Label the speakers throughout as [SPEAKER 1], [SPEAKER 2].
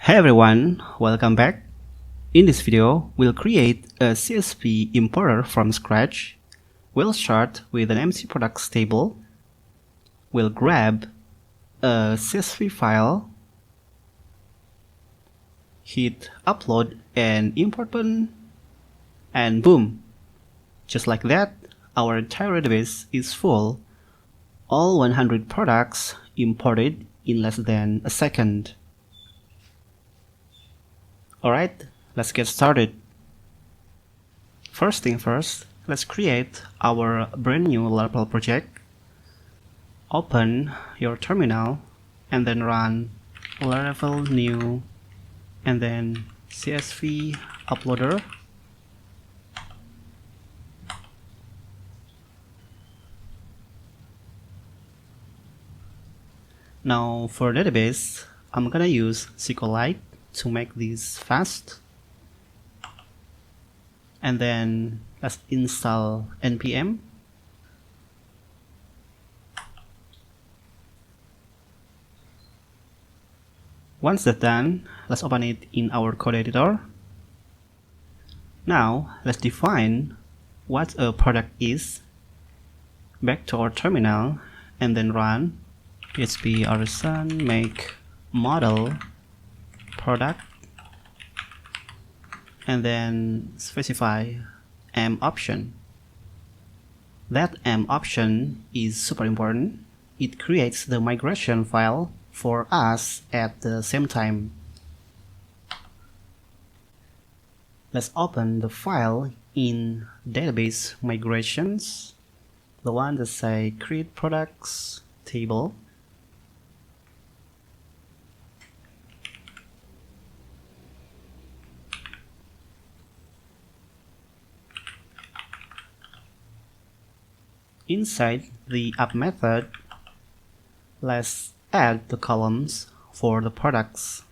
[SPEAKER 1] Hey everyone, welcome back. In this video, we'll create a CSV importer from scratch. We'll start with an empty products table. We'll grab a CSV file, hit upload and import button, and boom! Just like that, our entire database is full. All 100 products imported in less than a second. Alright, let's get started. First thing first, let's create our brand new Laravel project. Open your terminal and then run Laravel new and then CSV Uploader. Now for database, I'm gonna use SQLite to make this fast. And then let's install npm. Once that's done, let's open it in our code editor. Now let's define what a product is. Back to our terminal and then run php artisan make model product and then specify m option. That m option is super important. It creates the migration file for us at the same time. Let's open the file in database migrations, the one that say create products table. Inside the app method, let's add the columns for the products.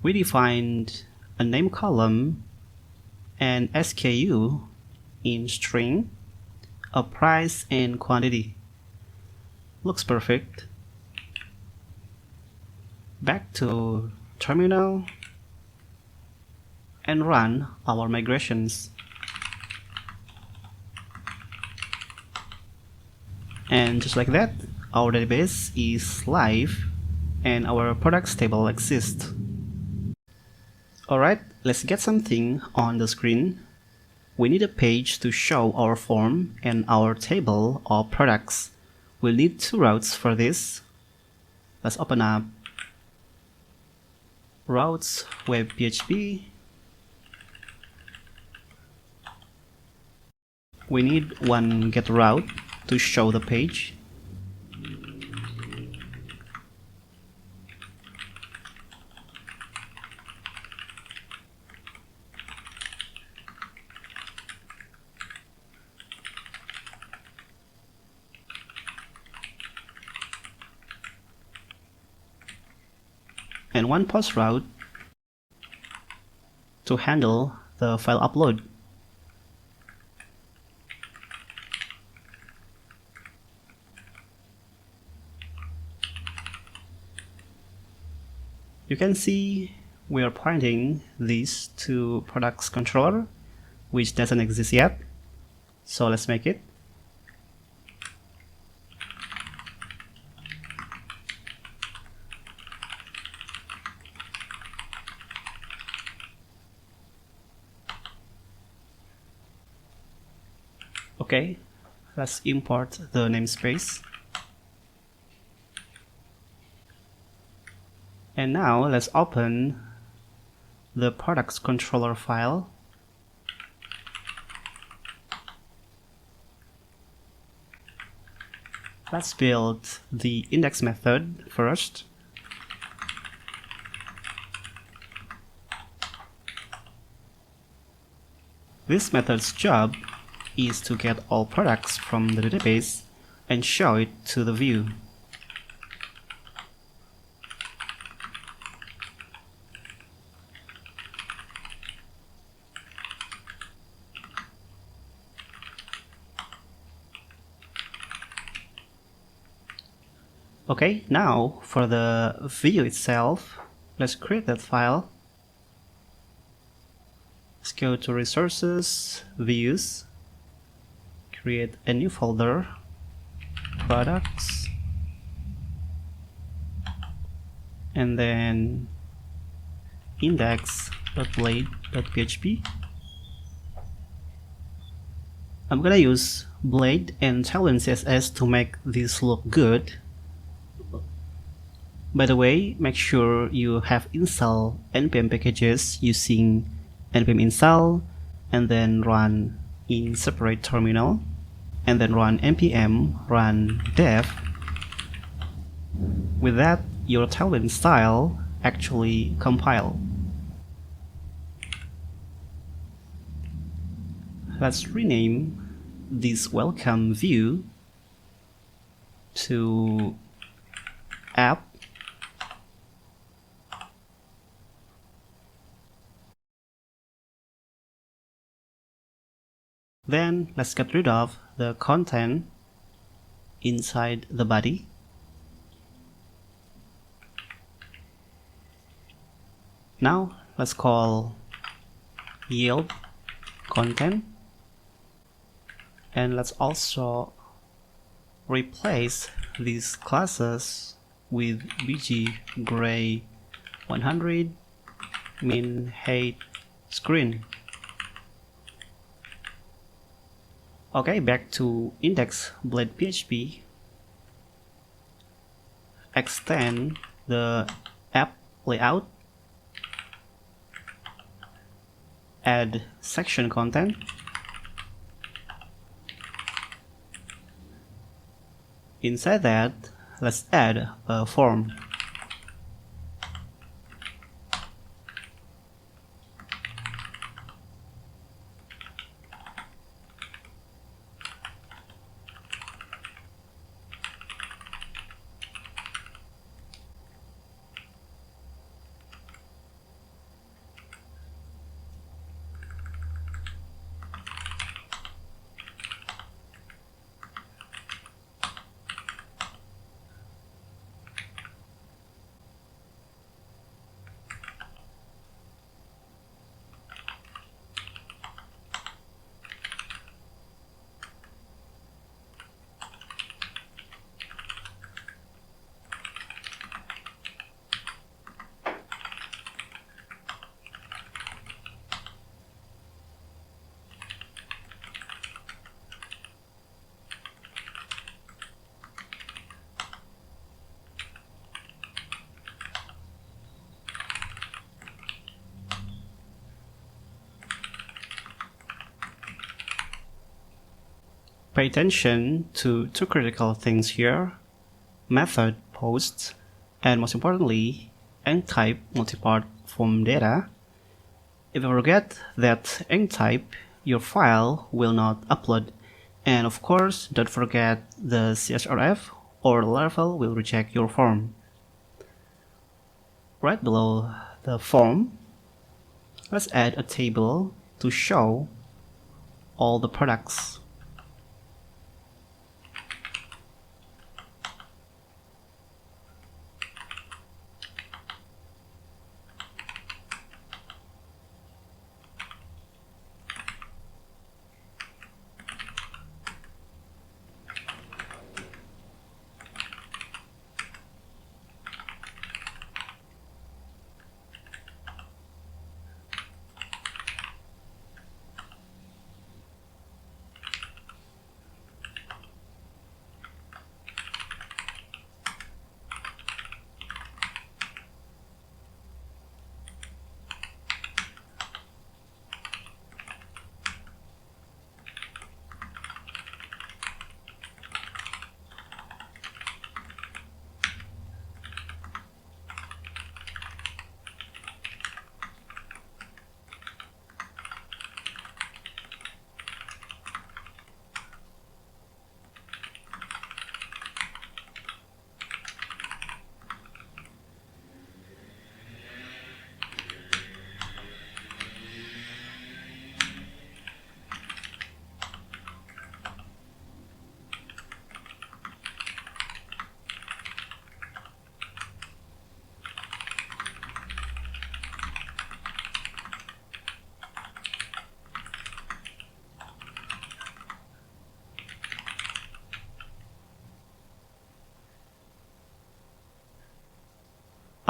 [SPEAKER 1] We defined a name column, an SKU in string, a price and quantity. Looks perfect. Back to terminal and run our migrations. And just like that, our database is live and our products table exists. Alright, let's get something on the screen. We need a page to show our form and our table of products. We'll need two routes for this. Let's open up routes web PHP. We need one get route to show the page. And one post route to handle the file upload. You can see we are pointing this to ProductController, which doesn't exist yet. So let's make it. Okay, let's import the namespace. And now let's open the ProductController file. Let's build the index method first. This method's job is to get all products from the database and show it to the view. Okay, now for the view itself, let's create that file. Let's go to Resources, Views, create a new folder, Products, and then index.blade.php. I'm gonna use Blade and Tailwind CSS to make this look good. By the way, make sure you have installed npm packages using npm install and then run in separate terminal and then run npm run dev. With that, your Tailwind style actually compile. Let's rename this welcome view to app. Then let's get rid of the content inside the body. Now let's call yield content, and let's also replace these classes with bg gray 100 min height screen. Okay, back to index blade PHP. Extend the app layout. Add section content. Inside that, let's add a form. Pay attention to two critical things here: method posts, and most importantly, type multipart form data. If you forget that type, your file will not upload. And of course, don't forget the CSRF or Laravel will reject your form. Right below the form, let's add a table to show all the products.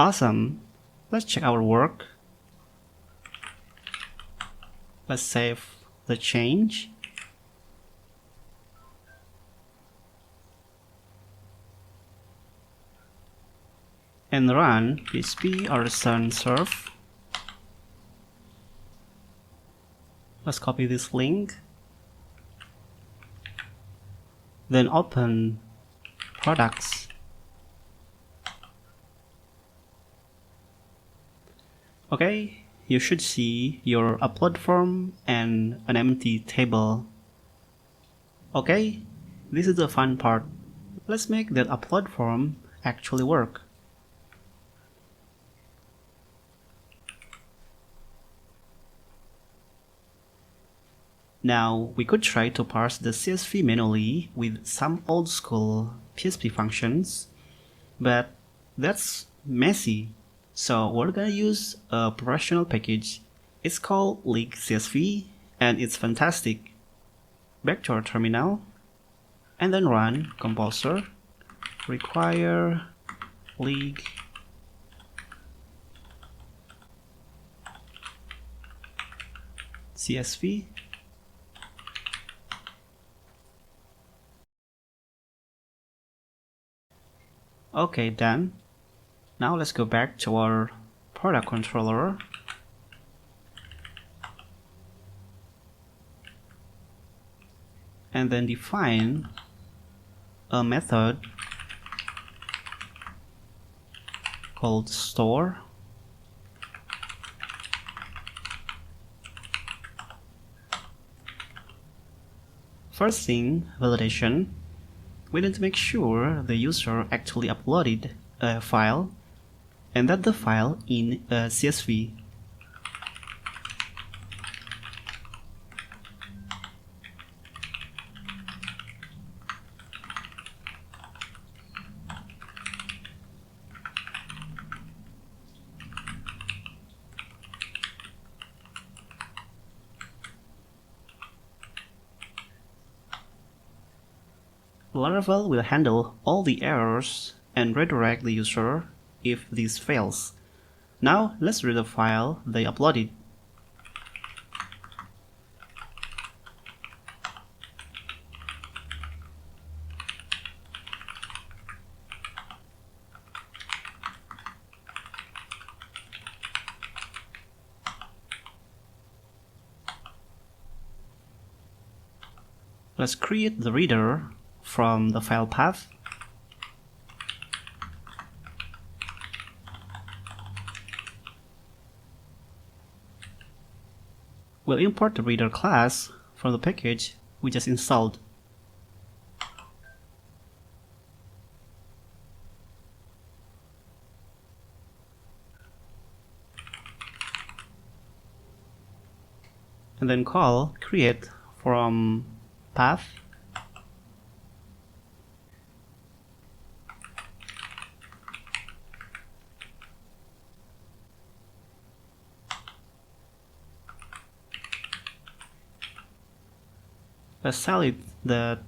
[SPEAKER 1] Awesome. Let's check our work. Let's save the change. And run php artisan serve. Let's copy this link. Then open products. Okay, you should see your upload form and an empty table. Okay, this is the fun part. Let's make that upload form actually work. Now, we could try to parse the CSV manually with some old school PHP functions, but that's messy. So we're gonna use a professional package. It's called Leak CSV and it's fantastic. Back to our terminal and then run composer require leak CSV. Okay, done. Now let's go back to our product controller. And then define a method called store. First thing, validation. We need to make sure the user actually uploaded a file and that the file in a CSV. Laravel will handle all the errors and redirect the user if this fails. Now let's read the file they uploaded. Let's create the reader from the file path. We'll import the reader class from the package we just installed. And then call create from path. Let's tell it that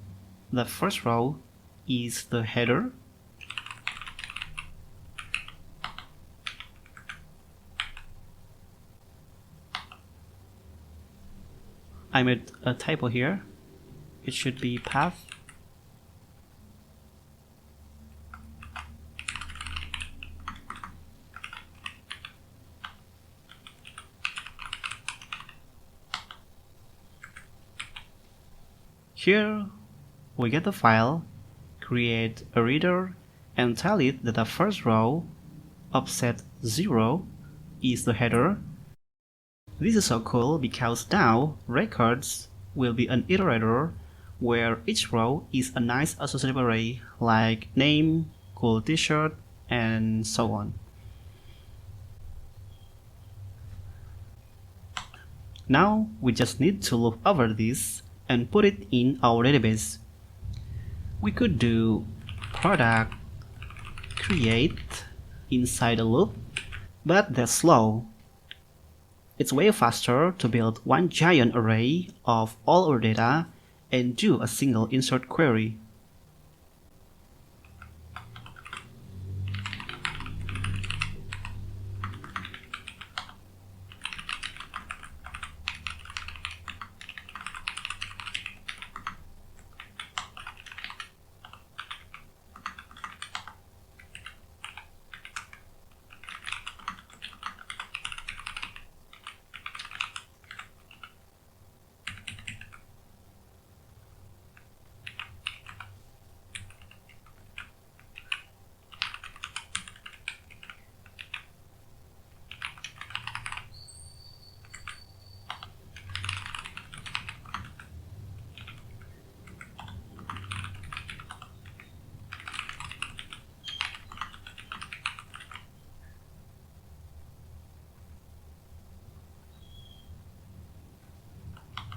[SPEAKER 1] the first row is the header. I made a typo here. It should be path. Here we get the file, create a reader, and tell it that the first row, offset 0, is the header. This is so cool because now records will be an iterator where each row is a nice associative array like name, cool t-shirt, and so on. Now we just need to loop over this and put it in our database. We could do product create inside a loop, but that's slow. It's way faster to build one giant array of all our data and do a single insert query.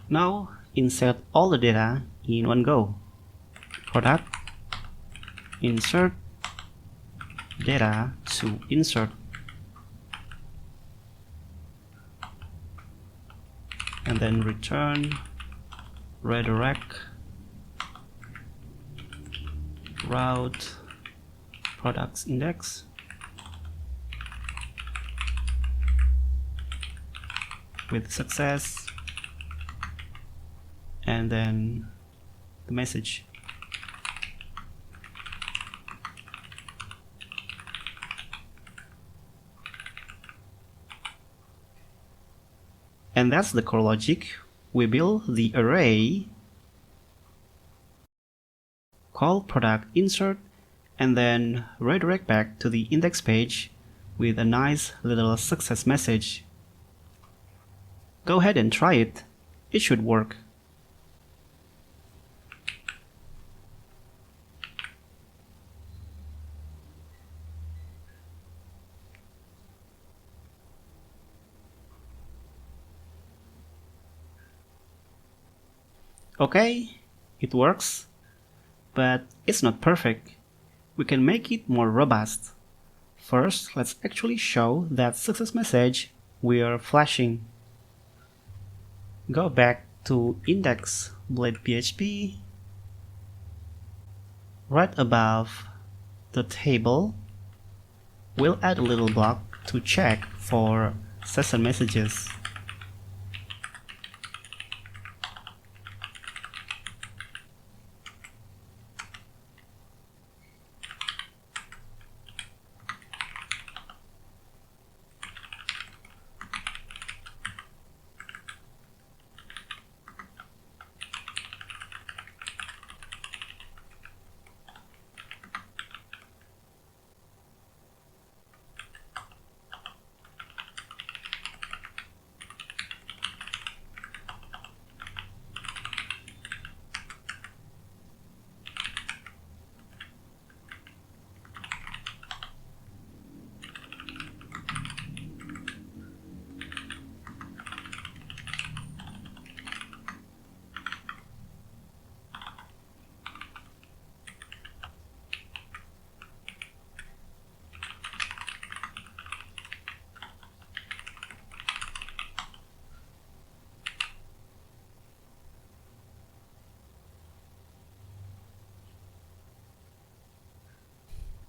[SPEAKER 1] Now insert all the data in one go. Product, insert, data to insert, and then return, redirect, route, products index, with success, and then the message. And that's the core logic. We build the array, call product insert, and then redirect back to the index page with a nice little success message. Go ahead and try it. It should work. Okay, it works, but it's not perfect. We can make it more robust. First, let's actually show that success message we are flashing. Go back to index blade PHP. Right above the table, we'll add a little block to check for session messages.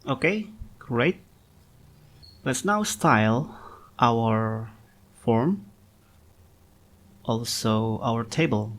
[SPEAKER 1] Okay, great. Let's now style our form, also our table.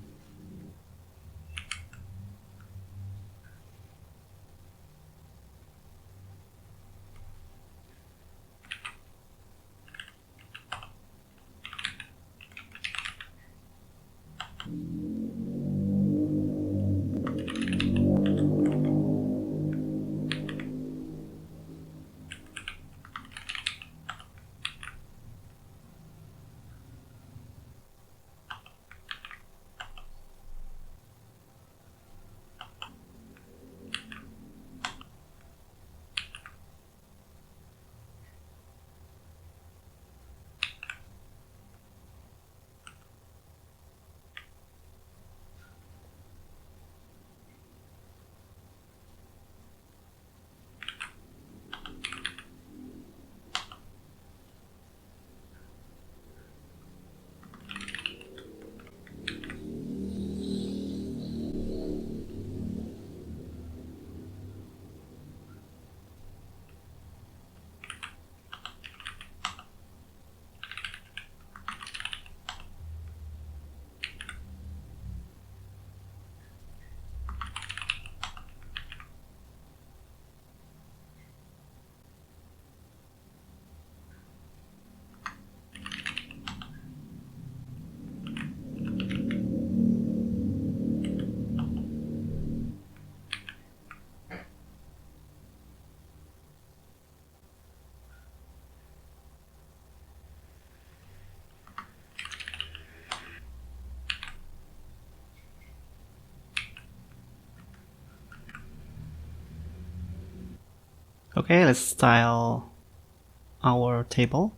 [SPEAKER 1] Okay, let's style our table.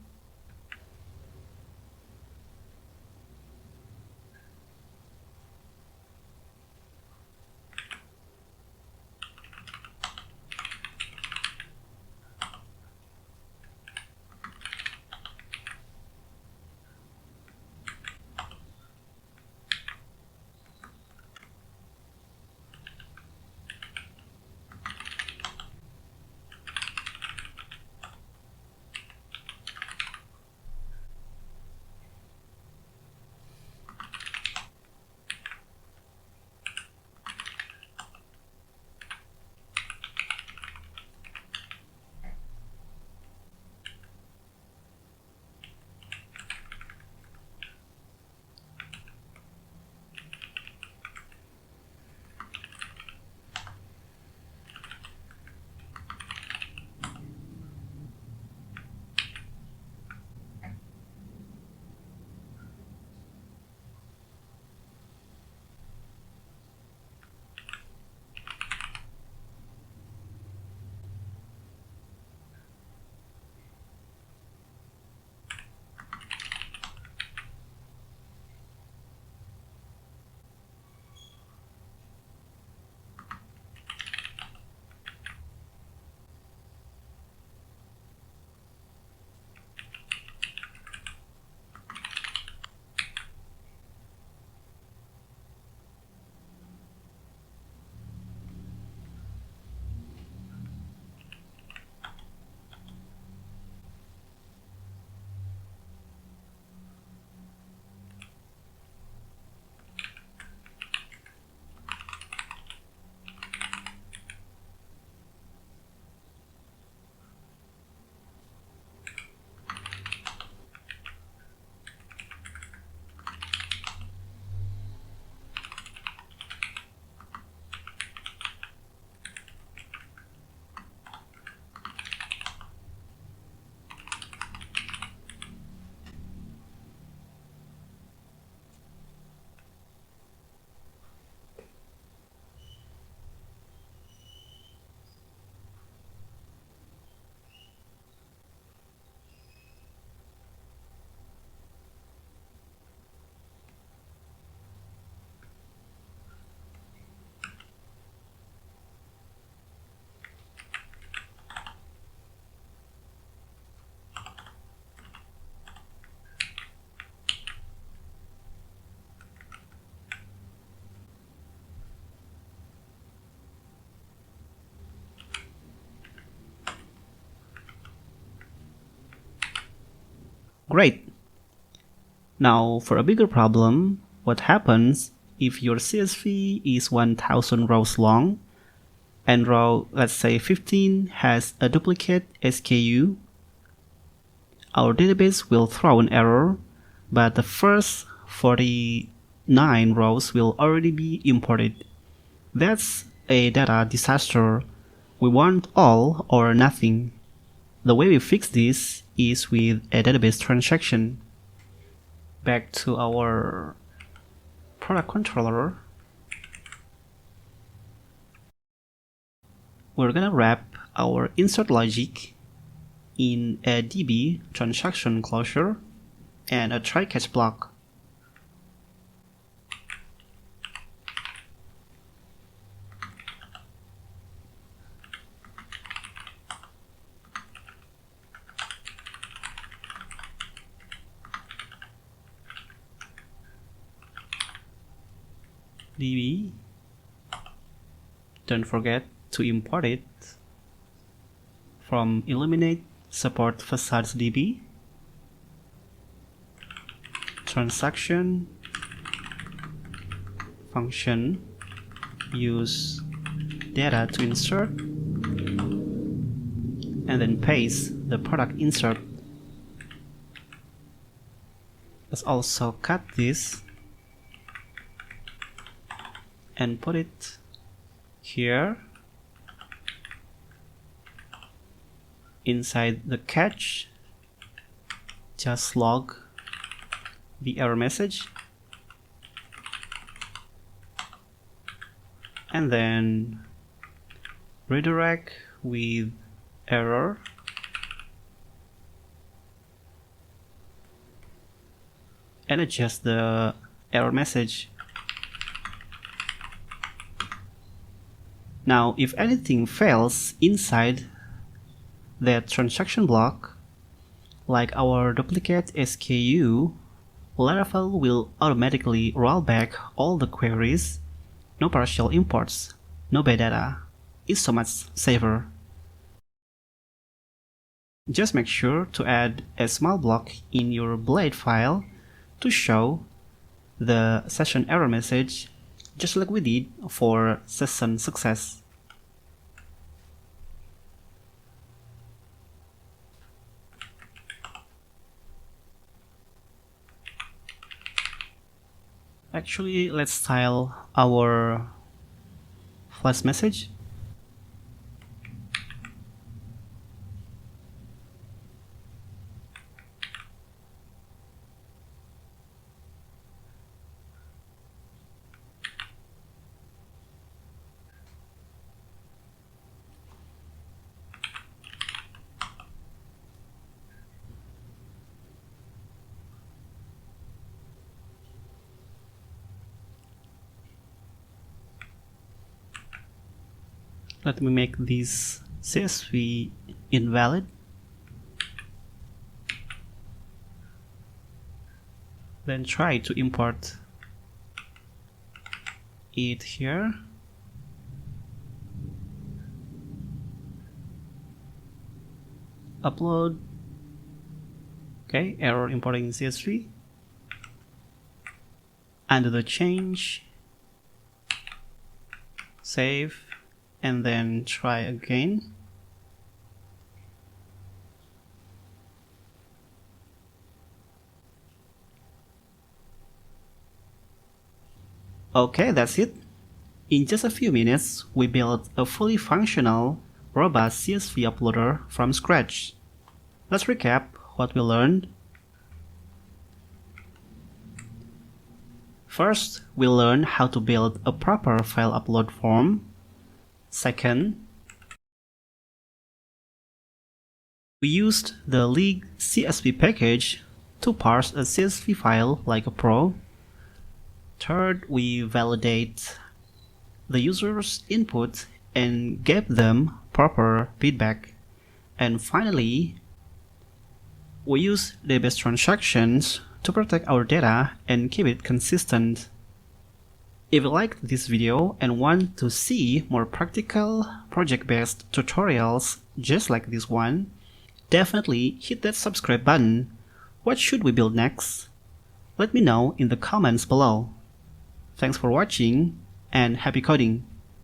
[SPEAKER 1] Great! Now for a bigger problem, what happens if your CSV is 1000 rows long and row, let's say 15, has a duplicate SKU? Our database will throw an error, but the first 49 rows will already be imported. That's a data disaster. We want all or nothing. The way we fix this is with a database transaction. Back to our ProductController. We're gonna wrap our insert logic in a DB transaction closure and a try catch block. DB. Don't forget to import it from eliminate support facades DB, transaction function, use data to insert, and then paste the product insert. Let's also cut this and put it here inside the catch. Just log the error message and then redirect with error and adjust the error message. Now, if anything fails inside that transaction block, like our duplicate SKU, Laravel will automatically roll back all the queries. No partial imports, no bad data. It's so much safer. Just make sure to add a small block in your Blade file to show the session error message, just like we did for session success. Actually, let's style our flash message. Let me make this CSV invalid. Then try to import it here. Upload. Okay, error importing CSV. Undo the change. Save. And then try again. Okay, that's it. In just a few minutes, we built a fully functional, robust CSV uploader from scratch. Let's recap what we learned. First, we learned how to build a proper file upload form. Second, we used the League CSV package to parse a CSV file like a pro. Third, we validate the user's input and gave them proper feedback. And finally, we use database transactions to protect our data and keep it consistent. If you liked this video and want to see more practical, project-based tutorials just like this one, definitely hit that subscribe button What should we build next? Let me know in the comments below. Thanks for watching and happy coding!